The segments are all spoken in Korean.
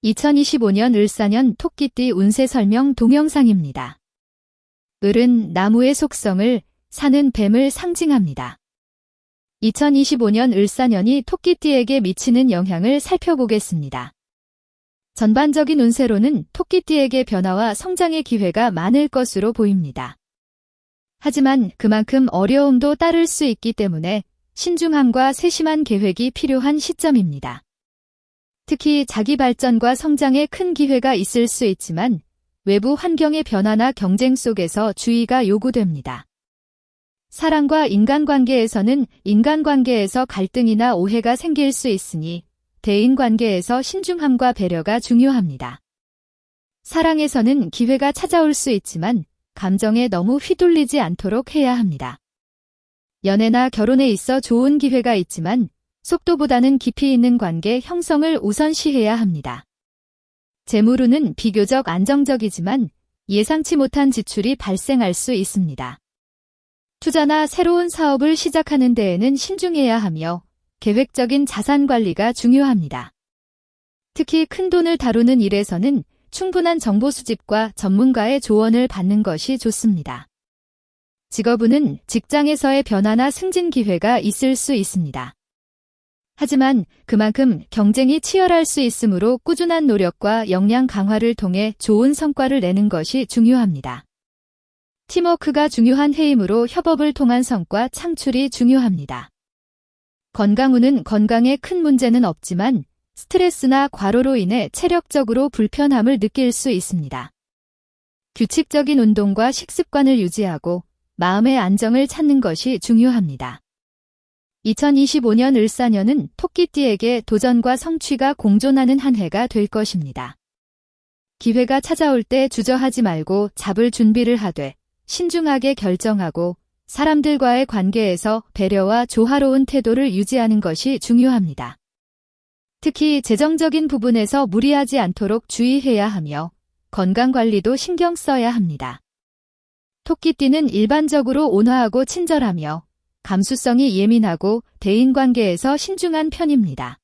2025년 을사년 토끼띠 운세 설명 동영상입니다. 을은 나무의 속성을, 산은 뱀을 상징합니다. 2025년 을사년이 토끼띠에게 미치는 영향을 살펴보겠습니다. 전반적인 운세로는 토끼띠에게 변화와 성장의 기회가 많을 것으로 보입니다. 하지만 그만큼 어려움도 따를 수 있기 때문에 신중함과 세심한 계획이 필요한 시점입니다. 특히 자기 발전과 성장에 큰 기회가 있을 수 있지만 외부 환경의 변화나 경쟁 속에서 주의가 요구됩니다. 사랑과 인간관계에서는 인간관계에서 갈등이나 오해가 생길 수 있으니 대인관계에서 신중함과 배려가 중요합니다. 사랑에서는 기회가 찾아올 수 있지만 감정에 너무 휘둘리지 않도록 해야 합니다. 연애나 결혼에 있어 좋은 기회가 있지만 속도보다는 깊이 있는 관계 형성을 우선시해야 합니다. 재물운은 비교적 안정적이지만 예상치 못한 지출이 발생할 수 있습니다. 투자나 새로운 사업을 시작하는 데에는 신중해야 하며 계획적인 자산 관리가 중요합니다. 특히 큰 돈을 다루는 일에서는 충분한 정보 수집과 전문가의 조언을 받는 것이 좋습니다. 직업운은 직장에서의 변화나 승진 기회가 있을 수 있습니다. 하지만 그만큼 경쟁이 치열할 수 있으므로 꾸준한 노력과 역량 강화를 통해 좋은 성과를 내는 것이 중요합니다. 팀워크가 중요한 해이므로 협업을 통한 성과 창출이 중요합니다. 건강운은 건강에 큰 문제는 없지만 스트레스나 과로로 인해 체력적으로 불편함을 느낄 수 있습니다. 규칙적인 운동과 식습관을 유지하고 마음의 안정을 찾는 것이 중요합니다. 2025년 을사년은 토끼띠에게 도전과 성취가 공존하는 한 해가 될 것입니다. 기회가 찾아올 때 주저하지 말고 잡을 준비를 하되 신중하게 결정하고 사람들과의 관계에서 배려와 조화로운 태도를 유지하는 것이 중요합니다. 특히 재정적인 부분에서 무리하지 않도록 주의해야 하며 건강관리도 신경 써야 합니다. 토끼띠는 일반적으로 온화하고 친절하며 감수성이 예민하고 대인관계에서 신중한 편입니다.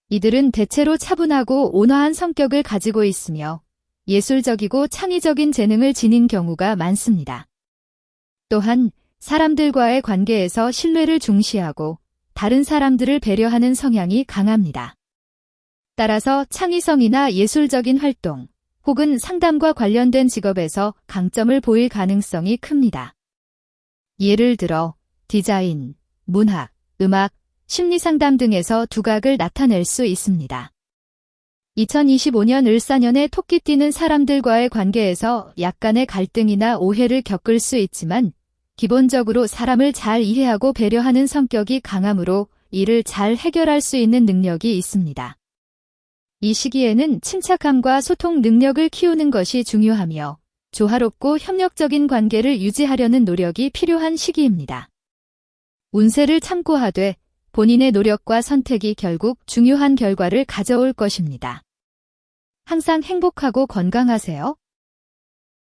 이들은 대체로 차분하고 온화한 성격을 가지고 있으며 예술적이고 창의적인 재능을 지닌 경우가 많습니다. 또한 사람들과의 관계에서 신뢰를 중시하고 다른 사람들을 배려하는 성향이 강합니다. 따라서 창의성이나 예술적인 활동 혹은 상담과 관련된 직업에서 강점을 보일 가능성이 큽니다. 예를 들어 디자인, 문학, 음악, 심리상담 등에서 두각을 나타낼 수 있습니다. 2025년 을사년에 토끼띠는 사람들과의 관계에서 약간의 갈등이나 오해를 겪을 수 있지만 기본적으로 사람을 잘 이해하고 배려하는 성격이 강하므로 이를 잘 해결할 수 있는 능력이 있습니다. 이 시기에는 침착함과 소통 능력을 키우는 것이 중요하며 조화롭고 협력적인 관계를 유지하려는 노력이 필요한 시기입니다. 운세를 참고하되 본인의 노력과 선택이 결국 중요한 결과를 가져올 것입니다. 항상 행복하고 건강하세요.